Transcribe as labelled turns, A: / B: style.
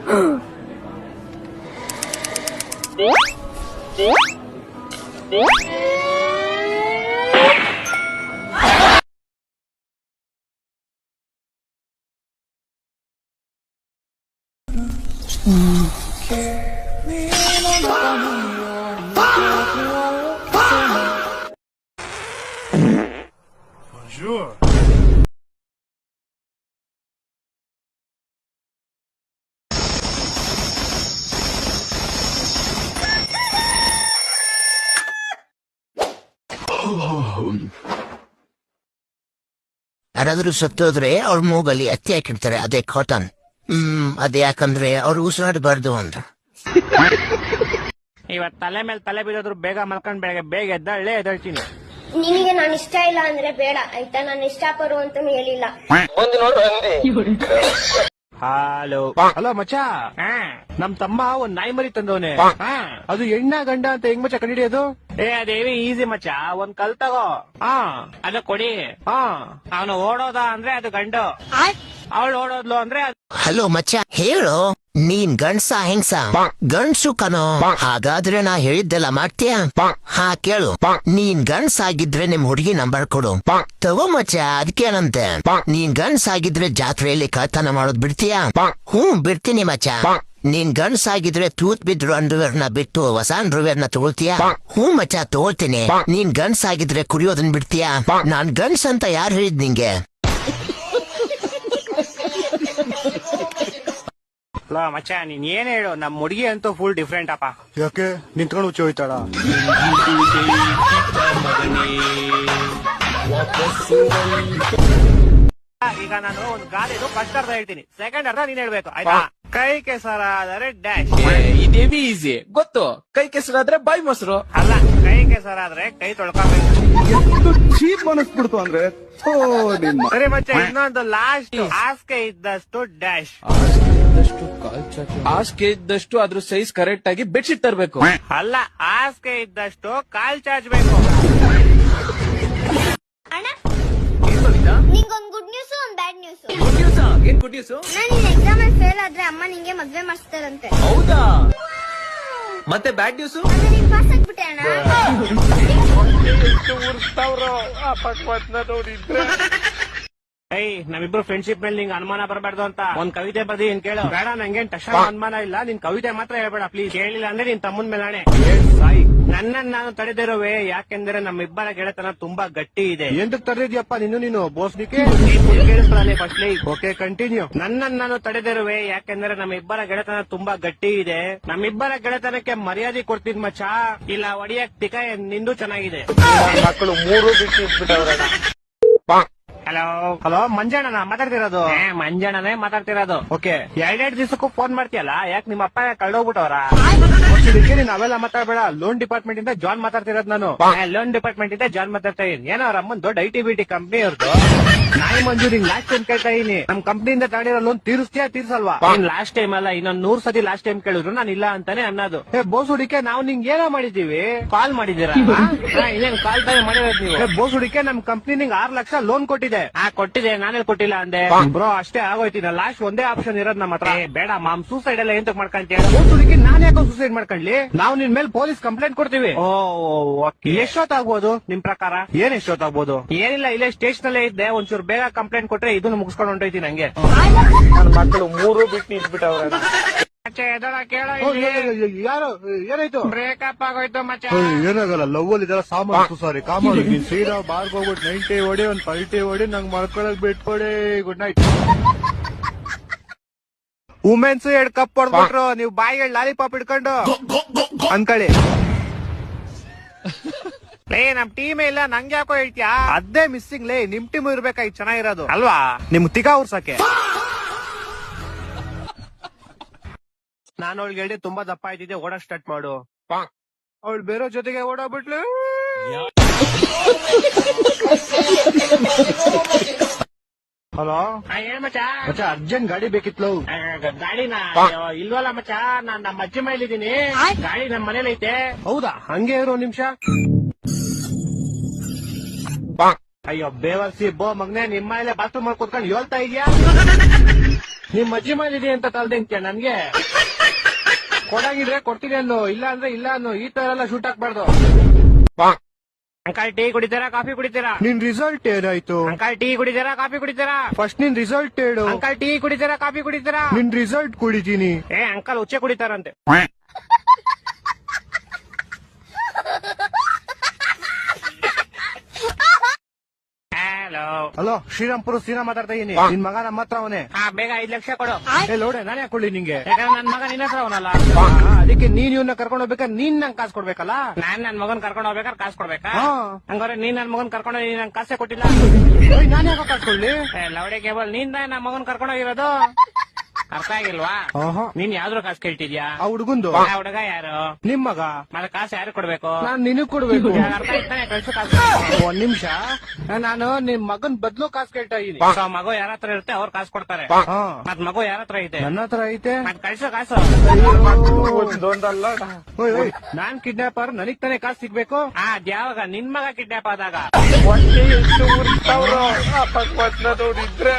A: Bonjour.
B: ಯಾರಾದ್ರೂ ಸತ್ತೋದ್ರೆ ಅವ್ರ ಮೂಗಲ್ಲಿ ಹತ್ತಿ ಹಾಕಿರ್ತಾರೆ, ಅದೇ ಕಾಟನ್. ಅದೇ ಯಾಕಂದ್ರೆ ಅವ್ರು ಉಸಿರಾಡಬಾರ್ದು ಅಂತ.
C: ಇವತ್ ತಲೆ ಮೇಲೆ ತಲೆ ಬೀಳೋದ್ರು ಬೇಗ ಮಲ್ಕೊಂಡ್ ಬೆಳಗ್ಗೆ ಬೇಗ ಎದ್ದೇಳ್ತೀನಿ.
D: ನಿನಗೆ ನಾನು ಇಷ್ಟ ಇಲ್ಲ ಅಂದ್ರೆ ಬೇಡ ಆಯ್ತಾ, ನಾನು ಇಷ್ಟಪಡು ಅಂತಾನು ಹೇಳಿಲ್ಲ.
C: ಹಲೋ ಮಚ್ಚ, ನಮ್ ತಮ್ಮ ಒಂದ್ ನಾಯಿ ಮರಿ ತಂದವನೆ. ಅದು ಹೆಣ್ಣ ಗಂಡ ಅಂತ ಹೆಂಗ್ ಮಚ್ಚ ಕಂಡಿಡಿಯೋದು? ಅದೇವಿ ಈಸಿ ಮಚ್ಚ, ಒಂದ್ ಕಲ್ ತಗೋ, ಅದ ಕೊಡಿ. ಅವನು ಓಡೋದ ಅಂದ್ರೆ ಅದು ಗಂಡು, ಅವಳು ಓಡೋದ್ಲು ಅಂದ್ರೆ
B: ಹಲೋ ಮಚ್ಚ, ಹೇಳು, ನೀನ್ ಗಂಡ್ಸ ಹೆಂಗ್ಸ? ಗಂಡ್ಸು ಕಣೋ. ಹಾಗಾದ್ರೆ ನಾ ಹೇಳಿದ್ದೆಲ್ಲ ಮಾಡ್ತೀಯಾ? ಹಾ ಕೇಳು, ನೀನ್ ಗಂಡ್ಸ ಆಗಿದ್ರೆ ನಿಮ್ ಹುಡುಗಿ ನಂಬರ್ ಕೊಡು. ತಗೋ ಮಚ್ಚ, ಅದಕ್ಕೇನಂತೆ. ನೀನ್ ಗಂಡ್ಸ ಆಗಿದ್ರೆ ಜಾತ್ರೆಯಲ್ಲಿ ಕಳ್ತನ ಮಾಡೋದ್ ಬಿಡ್ತೀಯಾ? ಬಿಡ್ತೀನಿ ಮಚ್ಚ. ನೀನ್ ಗಂಡ್ಸ ಆಗಿದ್ರೆ ತೂತ್ ಬಿದ್ರು ಅಂಡರ್ವೇರ್ ನ ಬಿಟ್ಟು ಹೊಸ ಅಂಡರ್ವೇರ್ ನ ತಗೊಳ್ತೀಯಾ? ಮಚ್ಚ ತಗೊಳ್ತೀನಿ. ನೀನ್ ಗಂಡ್ಸ ಆಗಿದ್ರೆ ಕುಡಿಯೋದನ್ ಬಿಡ್ತೀಯಾ? ನಾನ್ ಗಂಡ್ಸ್ ಅಂತ ಯಾರು ಹೇಳಿದ್ ನಿಂಗೆ?
C: ಮಚ್ಚ, ನೀನ್ ಏನ್ ಹೇಳು, ನಮ್ ಹುಡುಗಿ ಅಂತೂ ಫುಲ್ ಡಿಫ್ರೆಂಟ್ ಅಪ್ಪ.
A: ಯಾಕೆ ನಿಂತ್ಕೊಂಡು ಹುಚ್ಚಿ ಹೋಯ್ತಾಳ?
C: ಈಗ ನಾನು ಒಂದು ಗಾಲಿದು ಫಸ್ಟ್ ಅರ್ಧ ಹೇಳ್ತೀನಿ, ಸೆಕೆಂಡ್ ಅರ್ಧ ನೀನ್ ಹೇಳ್ಬೇಕು, ಆಯ್ತಾ? ಕೈ ಕೆಸರಾದರೆ ಡ್ಯಾಶ್.
E: ಇದೇವಿ ಈಸಿ ಗೊತ್ತು. ಕೈ ಕೆಸರಾದ್ರೆ ಬಾಯಿ ಮೊಸರು
C: ಅಲ್ಲ, ಕೈ ಕೆಸರಾದ್ರೆ ಕೈ ತೊಳ್ಕೊಬೇಕು.
A: ಚೀಪ್ ಮನಸ್ಬಿಡ್ತು ಅಂದ್ರೆ.
C: ಸರಿ ಮಚ್ಚ, ಇನ್ನೊಂದು ಲಾಸ್ಟ್. ಹಾಸಿಗೆ ಇದ್ದಷ್ಟು ಡ್ಯಾಶ್.
E: ಹಾಸಿಗೆ ಇದ್ದಷ್ಟು ಅದ್ರ ಸೈಜ್ ಕರೆಕ್ಟ್ ಆಗಿ ಬೆಡ್ಶೀಟ್ ತರಬೇಕು.
C: ಅಲ್ಲ, ಹಾಸಿಗೆ ಇದ್ದಷ್ಟು ಕಾಲ್ ಚಾಚಬೇಕು.
D: ಅಣ್ಣ, ನಿಂಗೊಂದ್ ಗುಡ್ ನ್ಯೂಸ್, ಒಂದ್ ಬ್ಯಾಡ್ ನ್ಯೂಸ್.
E: ಏನ್ ಗುಡ್ ನ್ಯೂಸ್?
D: ನಾನು ಎಕ್ಸಾಮ್ ಅಲ್ಲಿ ಫೇಲ್ ಆದ್ರೆ ಅಮ್ಮ ನಿಂಗೆ ಮದ್ವೆ ಮಾಡಿಸ್ತಾರಂತೆ.
E: ಹೌದಾ? ಮತ್ತೆ ಬ್ಯಾಡ್ ನ್ಯೂಸ್?
D: ನೀನ್ ಪಾಸ್ ಆಗ್ಬಿಟ್ಟೆ ಅಣ್ಣ.
C: ನಮ್ಮಿಬ್ರು ಫ್ರೆಂಡ್ಶಿಪ್ ಮೇಲೆ ನಿಂಗೆ ಅನುಮಾನ ಬರಬಾರ್ದು ಅಂತ ಒಂದ್ ಕವಿತೆ ಬರ್ದಿ ಏನ್ ಕೇಳು. ಬೇಡ, ನಂಗೇನ್ ತಕ್ಷಣ ಅನುಮಾನ ಇಲ್ಲ, ನಿನ್ ಕವಿತೆ ಮಾತ್ರ ಹೇಳ್ಬೇಡ ಪ್ಲೀಸ್. ಕೇಳಿಲ್ಲ ಅಂದ್ರೆ ನಿನ್ ತಮ್ಮನ್ ಮೇಲಾಣೆ. ಸಾಯಿ, ನನ್ನನ್ನು ನಾನು ತಡೆದಿರುವೆ, ಯಾಕೆಂದ್ರೆ ನಮ್ಮಿಬ್ಬರ ಗೆಳೆತನ ತುಂಬಾ ಗಟ್ಟಿ ಇದೆ.
A: ಎಂತಕ್ ತರದಿದ್ಯಪ್ಪ ನೀನು ಬೋಸ್ನಿಕೆ?
C: Firstly okay, continue. ನನ್ನನ್ನು ನಾನು ತಡೆದಿರುವೆ, ಯಾಕೆಂದ್ರೆ ನಮ್ಮಿಬ್ಬರ ಗೆಳೆತನ ತುಂಬಾ ಗಟ್ಟಿ ಇದೆ. ನಮ್ಮಿಬ್ಬರ ಗೆಳೆತನಕ್ಕೆ ಮರ್ಯಾದೆ ಕೊಡ್ತಿದ್ ಮಚ್ಚ, ಇಲ್ಲ ಒಡಿಯಕ್ ಟಿಕ ನಿಂದು ಚೆನ್ನಾಗಿದೆ.
A: ಮಕ್ಕಳು ಮೂರು ಬಿಟ್ಟು ಇಟ್ಬಿಟ್ಟವ್ರ.
C: ಹಲೋ ಮಂಜಣ್ಣನ ಮಾತಾಡ್ತಿರೋದು? ಮಂಜಣ್ಣನೇ ಮಾತಾಡ್ತಿರೋದು. ಓಕೆ, ಎರಡೆರಡು ದಿವಸಕ್ಕೂ ಫೋನ್ ಮಾಡ್ತೀಯಲ್ಲ, ಯಾಕೆ ನಿಮ್ಮ ಅಪ್ಪ ಕಳ್ದೋಗ್ಬಿಟ್ಟವ್ರ?
A: ನೀನ್ ಅವೆಲ್ಲ ಮಾತಾಡ್ಬೇಡ. ಲೋನ್ ಡಿಪಾರ್ಟ್ಮೆಂಟ್ ಇಂದ ಜಾನ್ ಮಾತಾಡ್ತಿರೋದು ನಾನು.
C: ಲೋನ್ ಡಿಪಾರ್ಟ್ಮೆಂಟ್ ಇಂದ ಜಾನ್ ಮಾತಾಡ್ತಾ ಇದೀನಿ. ಏನೋ ಅವ್ರ ಅಮ್ಮನ್ ದೊಡ್ಡ ITBT ಕಂಪ್ನಿ ಅವ್ರದ್ದು. ನಾಯಿ ಮಂಜು, ನಿಂಗ್ ಲಾಸ್ಟ್ ಟೈಮ್ ಕೇಳ್ತಾ ಇದೀನಿ, ನಮ್ ಕಂಪ್ನಿಯಿಂದ ತಗೊಂಡಿರೋ ಲೋನ್ ತೀರಿಸ್ತೀಯಾ ತೀರ್ಸಲ್ವಾ? ಲಾಸ್ಟ್ ಟೈಮ್ ಅಲ್ಲ, ಇನ್ನೊಂದ್ 100 ಸತಿ ಲಾಸ್ಟ್ ಟೈಮ್ ಕೇಳಿದ್ರು ನಾನು ಇಲ್ಲ ಅಂತಾನೆ ಅನ್ನೋದು. ಬೋಸುಡಿಕೆ, ನಾವು ನಿಂಗೆ ಏನೋ ಮಾಡಿದೀವಿ, ಕಾಲ್ ಮಾಡಿದೀರಾ? ಇನ್ನೇನ್ ಕಾಲ್ ತಾನೇ ಮಾಡಿರೋದು ನೀವು? ಬೋಸುಡಿಕೆ, ನಮ್ ಕಂಪ್ನಿ ನಿಂಗೆ 6 ಲಕ್ಷ ಲೋನ್ ಕೊಟ್ಟಿದೆ. ಕೊಟ್ಟಿದೆ, ನಾನೇ ಕೊಟ್ಟಿಲ್ಲ ಅಂದೆ. ಬ್ರೋ ಅಷ್ಟೇ ಆಗೋಯ್ತಿನ, ಲಾಸ್ಟ್ ಒಂದೇ ಆಪ್ಷನ್ ಇರೋದ್ ನಮ್ಮ ಹತ್ರ. ಬೇಡ ಮಾಮ್, ಸೂಸೈಡ್ ಎಲ್ಲ ಎಂತಕ್ ಮಾಡ್ಕೊಂತೀಯ? ಬೋಸುಡಿಕೆ, ನಾನ್ ಯಾಕೋ ಸೂಸೈಡ್ ಮಾಡ್ಕೊಂಡ್ಲಿ? ನಾವು ನಿನ್ ಮೇಲೆ ಪೊಲೀಸ್ ಕಂಪ್ಲೇಂಟ್ ಕೊಡ್ತೀವಿ. ಎಷ್ಟೊತ್ತಾಗ್ಬೋದು ನಿಮ್ ಪ್ರಕಾರ? ಏನ್ ಎಷ್ಟೊತ್ತಾಗ್ಬೋದು? ಏನಿಲ್ಲ, ಇಲ್ಲೇ ಸ್ಟೇಷನ್ ಅಲ್ಲೇ ಇದ್ದೆ, ಒಂಚೂರು ಬೇಗ ಕಂಪ್ಲೇಂಟ್ ಕೊಟ್ರೆ ಇದನ್ನು ಮುಗಿಸ್ಕೊಂಡು ಹೊಂಟೋಯ್ತೀನಿ. ಹಂಗೆ
A: ನನ್ನ ಮಕ್ಕಳು ಮೂರು ಬಿಟ್ಟು ಇಟ್ಬಿಟ್ಟವ್ರ. ಯಾರು? ಏನಾಯ್ತು?
C: ಬ್ರೇಕಪ್ ಆಗೋಯ್ತು ಮಚ್ಚ.
A: ಏನಾಗಲ್ಲ, ಲವ್ ಅಲ್ಲಿ ಇದೆಲ್ಲ ಸಾಮಾನು. ಸಾರಿ ಕಾಮನ್. ನೀನ್ ಸೀದಾ ಬಾರ್ಗ್ ಹೋಗ್ಬಿಟ್ಟು 90 ಹೊಡಿ, ಒಂದ್ 30 ಹೊಡಿ, ನಂಗ್ ಮಾಡ್ಕೊಳಕ್ ಬಿಟ್ಕೊಡಿ. Good night.
C: ವುಮೆನ್ಸ್ 2 ಕಪ್ ಹೊಡ್ಬಿಟ್ರು, ನೀವು ಬಾಯಿಗೆ ಲಾಲಿಪಾಪ್ ಇಟ್ಕೊಂಡು ಅನ್ಕೊಳ್ಳಿ. ನಮ್ ಟೀಮ್ ಇಲ್ಲ, ನಂಗೆ ಯಾಕೋ ಹೇಳ್ತೀಯಾ? ಅದೇ ಮಿಸ್ಸಿಂಗ್ ಲೇ, ನಿಮ್ ಟೀಮ್ ಇರ್ಬೇಕಾಯ್ತು ಚೆನ್ನಾಗಿರೋದು ಅಲ್ವಾ? ನಿಮ್ ತಿಗಾ ಉರ್ಸಕ್ಕೆ. ನಾನು ಅವಳಿಗೆ ಹೇಳಿ ತುಂಬಾ ದಪ್ಪ ಆಯ್ತಿದ್ದೆ, ಓಡಕ್ ಸ್ಟಾರ್ಟ್ ಮಾಡು. ಅವಳು ಬೇರೆ ಜೊತೆಗೆ ಓಡಾಬಿಟ್ಲು.
A: ಹಲೋ
C: ಮಚ್ಚ,
A: ಅರ್ಜೆಂಟ್ ಗಾಡಿ ಬೇಕಿತ್ತು.
C: ಗಾಡಿನ ಇಲ್ವಲ್ಲ ಮಚ್ಚ, ನಾನ್ ನಮ್ಮ ಅಜ್ಜಿ ಮನೇಲಿದ್ದೀನಿ. ಗಾಡಿ ನಮ್ ಮನೇಲಿ ಐತೆ. ಹೌದಾ? ಹಂಗೆ ಇರೋ ನಿಮಿಷ. ಅಯ್ಯೋ ಬೇವರ್ಸಿ ಬೋ ಮಗ್ನೆ, ನಿಮ್ಮ ಮನೇಲೆ ಬಾತ್ರೂಮ್ ಮಾಡಿ ಕೂತ್ಕೊಂಡು ಹೇಳ್ತಾ ಇದೀಯಾ? ನಿಮ್ ಅಜ್ಜಿ ಮನೇಲಿ ಅಂತ ತಲ್ದಿಂತ್ಯ ನನ್ಗೆ ಕೊಡಂಗಿದ್ರೆ ಕೊಡ್ತೀನಿ ಅನ್ನು, ಇಲ್ಲ ಅಂದ್ರೆ ಇಲ್ಲ ಅನ್ನು. ಈ ತರ ಎಲ್ಲ ಶೂಟ್ ಹಾಕ್ಬಾರ್ದು. ಅಂಕಲ್ ಟೀ ಕುಡಿತೀರಾ ಕಾಫಿ ಕುಡಿತೀರಾ?
A: ನಿನ್ ರಿಸಲ್ಟ್ ಏನಾಯ್ತು?
C: ಅಂಕಲ್ ಟೀ ಕುಡಿತೀರಾ ಕಾಫಿ ಕುಡಿತೀರಾ?
A: ಫಸ್ಟ್ ನಿನ್ ರಿಸಲ್ಟ್ ಹೇಳು.
C: ಅಂಕಲ್ ಟೀ ಕುಡಿತೀರಾ ಕಾಫಿ ಕುಡಿತೀರಾ?
A: ನಿನ್ ರಿಸಲ್ಟ್ ಕುಡಿತೀನಿ.
C: ಏ ಅಂಕಲ್ ಉಚ್ಚೆ ಕುಡಿತಾರಂತೆ. ಹಲೋ
A: ಹಲೋ, ಶ್ರೀರಾಮ್ಪುರ ಸೀನಾ ಮಾತಾಡ್ತಾ ಇದೀನಿ. ನಿನ್ ಮಗ ನಮ್ಮ ಹತ್ರ ಅವನೇ.
C: ಹಾ, ಬೇಗ 5 ಲಕ್ಷ ಕೊಡು.
A: ಏ ಲೋಡೆ, ನಾನೇ ಹಾಕೊಳ್ಳಿ ನಿಂಗೆ.
C: ಯಾಕಂದ್ರೆ ನನ್ ಮಗ ನಿನ್ನ ಹತ್ರ ಅವನಲ್ಲ.
A: ಅದಕ್ಕೆ ನೀನ್ ಇವನ್ನ ಕರ್ಕೊಂಡು ಹೋಗ್ಬೇಕಾದ್ರೆ ನೀನ್ ನಂಗೆ ಕಾಸು ಕೊಡ್ಬೇಕಲ್ಲ.
C: ನಾನ್ ನನ್ ಮಗನ್ ಕರ್ಕೊಂಡು ಹೋಗ್ಬೇಕಾದ್ರೆ ಕಾಸು ಕೊಡ್ಬೇಕಾ?
A: ಹಾ.
C: ಹಂಗಾರೆ ನೀನ್ ನನ್ ಮಗನ್ ಕರ್ಕೊಂಡು ನೀನ್ ನಂಗೆ ಕಾಸೇ ಕೊಟ್ಟಿಲ್ಲ.
A: ಓಯ್, ನಾನೇ ಯಾಕೆ ಕಾಸು ಕೊಡ್ಲಿ?
C: ಲವಡೆ ಕೇಬಲ್ ನೀನ್ ನನ್ ಮಗನ್ ಕರ್ಕೊಂಡು ಹೋಗಿರೋದು. ಅರ್ಥ ಆಗಿಲ್ವಾ?
A: ಆಹಾ.
C: ನೀನ್ ಯಾವ್ದ್ರ ಕಾಸು ಕೇಳ್ತಿದ್ಯಾ?
A: ಆ ಹುಡುಗಂದು
C: ಆ ಹುಡುಗ ಯಾರು?
A: ನಿಮ್ ಮಗ.
C: ಮತ್ತೆ ಕಾಸು ಯಾರು ಕೊಡ್ಬೇಕು?
A: ನಾನ್ ನಿನಗ್ ಕೊಡ್ಬೇಕು.
C: ಅರ್ಥ ಆಯ್ತಾನೆ? ಕಳ್ಸು ಕಾಸು.
A: ಒಂದ್ ನಿಮಿಷ, ನಾನು ನಿಮ್ ಮಗನ್ ಬದ್ಲು ಕಾಸು ಕೇಳ್ತಾ ಇದೀನಿ.
C: ಸೊ ಮಗು ಯಾರ ಹತ್ರ ಇರುತ್ತೆ ಅವ್ರು ಕಾಸು ಕೊಡ್ತಾರೆ.
A: ಹಾ,
C: ಮತ್ ಮಗು ಯಾರ ಹತ್ರ ಇದೆ?
A: ನನ್ನ ಹತ್ರ ಐತೆ.
C: ಮತ್ ಕಳ್ಸೋ ಕಾಸು.
A: ಓಯ್, ಓಯ್, ನಾನ್ ಕಿಡ್ನಾಪರ್, ನನಗ್ ತಾನೇ ಕಾಸು ಸಿಗ್ಬೇಕು.
C: ಅದ್ಯಾವಾಗ ನಿನ್ ಮಗ ಕಿಡ್ನಾಪ್ ಆದಾಗ?
E: ನೋಡಿದ್ರೆ